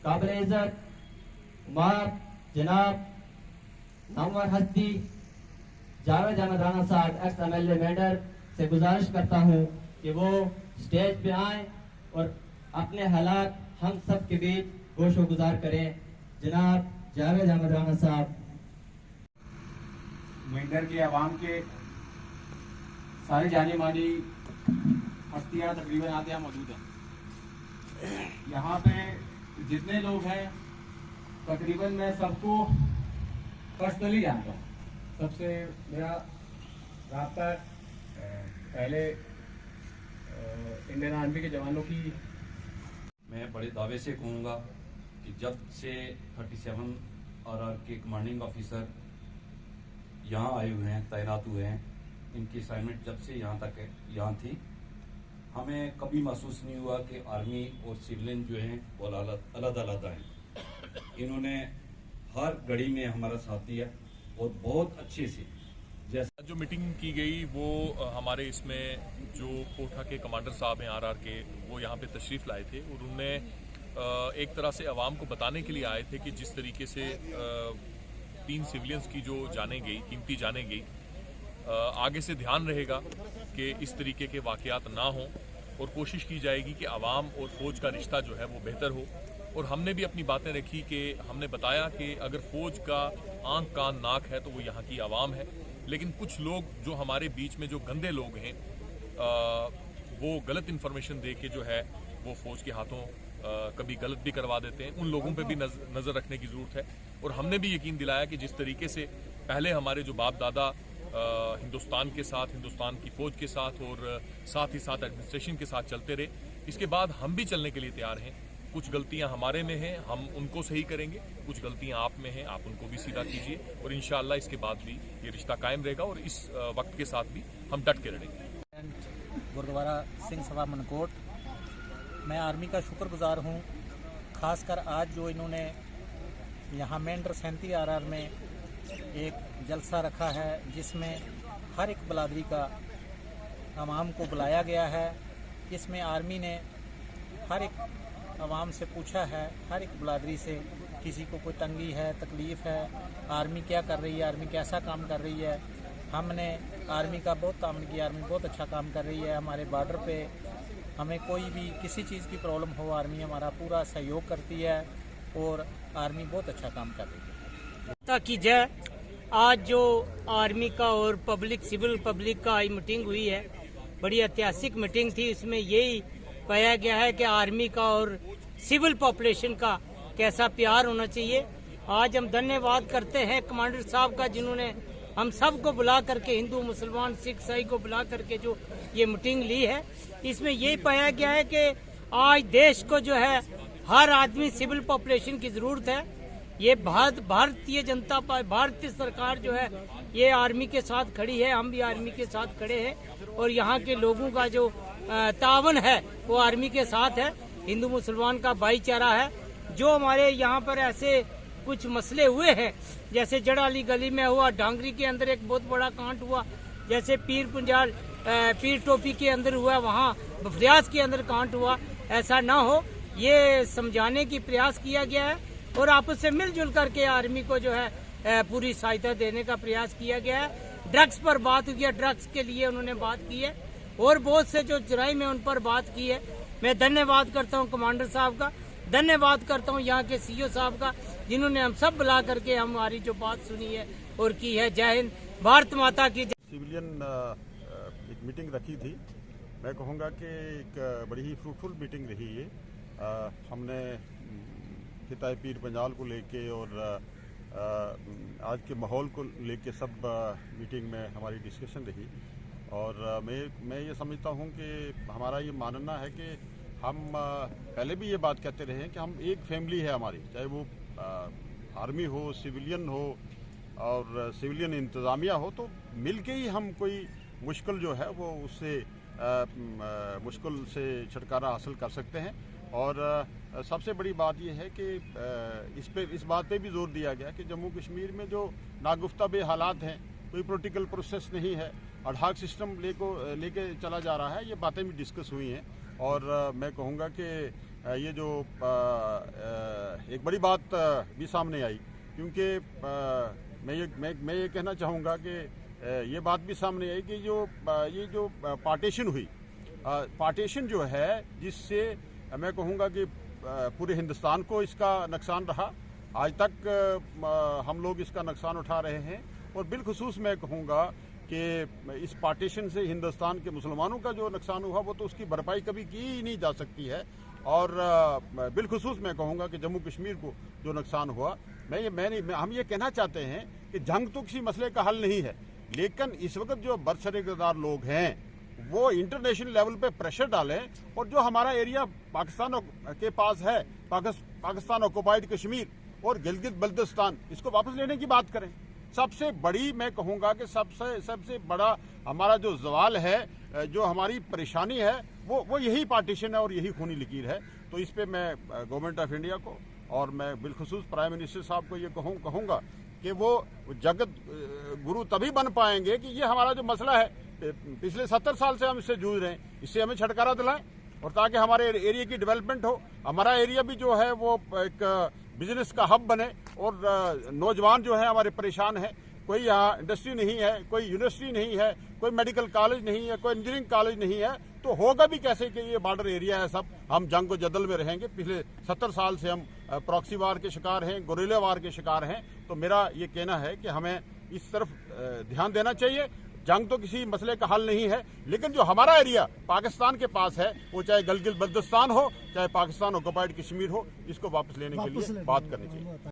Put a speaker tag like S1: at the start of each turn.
S1: काबिल इज्जत उमर जनाब नामवर हस्ती जावेद अहमद राणा साहब एक्स MLA मेंढर से गुजारिश करता हूँ कि वो स्टेज पे आए और अपने हालात हम सब के बीच गोशो गुजार करें। जनाब जावेद अहमद राणा साहब।
S2: मेंढर के आवाम के सारी जानी मानी हस्तियाँ तकरीबन आते यहाँ मौजूद हैं। यहाँ पे जितने लोग हैं तकरीबन मैं सबको पर्सनली जानता हूँ। सबसे मेरा रास्ता पहले इंडियन आर्मी के जवानों की।
S3: मैं बड़े दावे से कहूँगा कि जब से 37 RR के कमांडिंग ऑफिसर यहाँ आए हुए हैं, तैनात हुए हैं, इनकी असाइनमेंट जब से यहाँ थी, हमें कभी महसूस नहीं हुआ कि आर्मी और सिविलियन जो हैं वो अलग हैं। इन्होंने हर घड़ी में हमारा साथ दिया और बहुत अच्छे से।
S4: जैसा जो मीटिंग की गई वो हमारे इसमें जो कोठा के कमांडर साहब हैं RR के, वो यहाँ पे तशरीफ़ लाए थे और उन्होंने एक तरह से आवाम को बताने के लिए आए थे कि जिस तरीके से 3 सिविलियंस की जो जाने गई, कीमती जाने गई, आगे से ध्यान रहेगा कि इस तरीके के वाक़यात ना हों और कोशिश की जाएगी कि आवाम और फ़ौज का रिश्ता जो है वो बेहतर हो। और हमने भी अपनी बातें रखी कि हमने बताया कि अगर फ़ौज का आंख कान नाक है तो वो यहाँ की आवाम है, लेकिन कुछ लोग जो हमारे बीच में जो गंदे लोग हैं वो गलत इन्फॉर्मेशन दे के जो है वो फ़ौज के हाथों कभी गलत भी करवा देते हैं। उन लोगों पे भी नज़र रखने की ज़रूरत है। और हमने भी यकीन दिलाया कि जिस तरीके से पहले हमारे जो बाप दादा हिंदुस्तान के साथ, हिंदुस्तान की फ़ौज के साथ और साथ ही साथ एडमिनिस्ट्रेशन के साथ चलते रहे, इसके बाद हम भी चलने के लिए तैयार हैं। कुछ गलतियां हमारे में हैं, हम उनको सही करेंगे, कुछ गलतियां आप में हैं, आप उनको भी सीधा कीजिए और इंशाअल्लाह इसके बाद भी ये रिश्ता कायम रहेगा और इस वक्त के साथ भी हम डट के लड़ेंगे।
S5: गुरुद्वारा सिंह सभा मनकोट, मैं आर्मी का शुक्रगुजार हूँ, ख़ासकर आज जो इन्होंने यहाँ मेंढर 37 RR में एक जलसा रखा है जिसमें हर एक बलादरी का आवाम को बुलाया गया है। इसमें आर्मी ने हर एक आवाम से पूछा है, हर एक बलादरी से, किसी को कोई तंगी है, तकलीफ़ है, आर्मी क्या कर रही है, आर्मी कैसा काम कर रही है। हमने आर्मी का बहुत काम किया, आर्मी बहुत अच्छा काम कर रही है। हमारे बॉर्डर पे हमें कोई भी किसी चीज़ की प्रॉब्लम हो, आर्मी हमारा पूरा सहयोग करती है और आर्मी बहुत अच्छा काम कर रही है।
S6: ताकि जय आज जो आर्मी का और पब्लिक, सिविल पब्लिक का मीटिंग हुई है, बड़ी ऐतिहासिक मीटिंग थी। इसमें यही पाया गया है कि आर्मी का और सिविल पॉपुलेशन का कैसा प्यार होना चाहिए। आज हम धन्यवाद करते हैं कमांडर साहब का, जिन्होंने हम सब को बुला करके, हिंदू मुसलमान सिख ईसाई को बुला करके जो ये मीटिंग ली है, इसमें यही पाया गया है कि आज देश को जो है हर आदमी, सिविल पॉपुलेशन की जरूरत है। ये भारतीय जनता पार्टी, भारतीय सरकार जो है ये आर्मी के साथ खड़ी है, हम भी आर्मी के साथ खड़े हैं और यहाँ के लोगों का जो तावन है वो आर्मी के साथ है। हिंदू मुसलमान का भाईचारा है। जो हमारे यहाँ पर ऐसे कुछ मसले हुए हैं, जैसे जड़ाली गली में हुआ, डांगरी के अंदर एक बहुत बड़ा कांड हुआ, जैसे पीर टोपी के अंदर हुआ, वहाँ बफरियाज के अंदर कांड हुआ, ऐसा ना हो ये समझाने की प्रयास किया गया है और आपस से मिलजुल करके आर्मी को जो है पूरी सहायता देने का प्रयास किया गया है। ड्रग्स पर बात हुई है, ड्रग्स के लिए उन्होंने बात की है और बहुत से जो जुराइम है उन पर बात की है। मैं धन्यवाद करता हूं कमांडर साहब का, धन्यवाद करता हूं यहाँ के CO साहब का, जिन्होंने हम सब बुला करके हमारी जो बात सुनी है और की है। जय हिंद, भारत माता की।
S7: सिविलियन एक मीटिंग रखी थी, मैं कहूँगा कि एक बड़ी ही फ्रूटफुल मीटिंग रही है। हमने खिताए पीर पंजाल को लेके और आज के माहौल को लेके सब मीटिंग में हमारी डिस्कशन रही और मैं ये समझता हूँ कि हमारा ये मानना है कि हम पहले भी ये बात कहते रहे हैं कि हम एक फैमिली है हमारी, चाहे वो आर्मी हो, सिविलियन हो और सिविलियन इंतज़ामिया हो, तो मिल के ही हम कोई मुश्किल जो है वो उससे मुश्किल से छुटकारा हासिल कर सकते हैं। और सबसे बड़ी बात यह है कि इस बात पे भी जोर दिया गया कि जम्मू कश्मीर में जो नागुफ्ता बे हालात हैं, कोई पॉलिटिकल प्रोसेस नहीं है, अडहाक सिस्टम लेके चला जा रहा है, ये बातें भी डिस्कस हुई हैं। और मैं कहूँगा कि ये जो एक बड़ी बात भी सामने आई, क्योंकि मैं ये कहना चाहूँगा कि ये बात भी सामने आई कि ये जो पार्टीशन हुई, पार्टीशन जो है, जिससे मैं कहूँगा कि पूरे हिंदुस्तान को इसका नुकसान रहा। आज तक हम लोग इसका नुकसान उठा रहे हैं, और बिलखुसूस मैं कहूँगा कि इस पार्टीशन से हिंदुस्तान के मुसलमानों का जो नुकसान हुआ वो तो उसकी भरपाई कभी की ही नहीं जा सकती है। और बिलखुसूस मैं कहूँगा कि जम्मू कश्मीर को जो नुकसान हुआ, हम ये कहना चाहते हैं कि जंग तो किसी मसले का हल नहीं है, लेकिन इस वक्त जो बरसरदार लोग हैं वो इंटरनेशनल लेवल पे प्रेशर डालें, और जो हमारा एरिया पाकिस्तान के पास है, पाकिस्तान ऑक्युपाइड कश्मीर और गिलगित बल्तिस्तान, इसको वापस लेने की बात करें। सबसे बड़ी मैं कहूँगा कि सबसे बड़ा हमारा जो सवाल है, जो हमारी परेशानी है, वो यही पार्टीशन है और यही खूनी लकीर है। तो इस पे मैं गवर्नमेंट ऑफ इंडिया को और मैं बिलखुसूस प्राइम मिनिस्टर साहब को ये कहूँगा कि वो जगत गुरु तभी बन पाएंगे कि ये हमारा जो मसला है, पिछले 70 साल से हम इससे जूझ रहे हैं, इससे हमें छुटकारा दिलाएं, और ताकि हमारे एरिया की डेवलपमेंट हो, हमारा एरिया भी जो है वो एक बिजनेस का हब बने, और नौजवान जो है हमारे परेशान है। कोई यहाँ इंडस्ट्री नहीं है, कोई यूनिवर्सिटी नहीं है, कोई मेडिकल कॉलेज नहीं है, कोई इंजीनियरिंग कॉलेज नहीं है, तो होगा भी कैसे कि ये बॉर्डर एरिया है सब। हम जंग व जदल में रहेंगे। पिछले 70 साल से हम प्रॉक्सी वार के शिकार हैं, गुरिल्ला वार के शिकार हैं। तो मेरा ये कहना है कि हमें इस तरफ ध्यान देना चाहिए। जंग तो किसी मसले का हल नहीं है, लेकिन जो हमारा एरिया पाकिस्तान के पास है, वो चाहे गिलगित बल्तिस्तान हो, चाहे पाकिस्तान ऑक्युपाइड कश्मीर हो, इसको वापस लेने के लिए बात करनी चाहिए।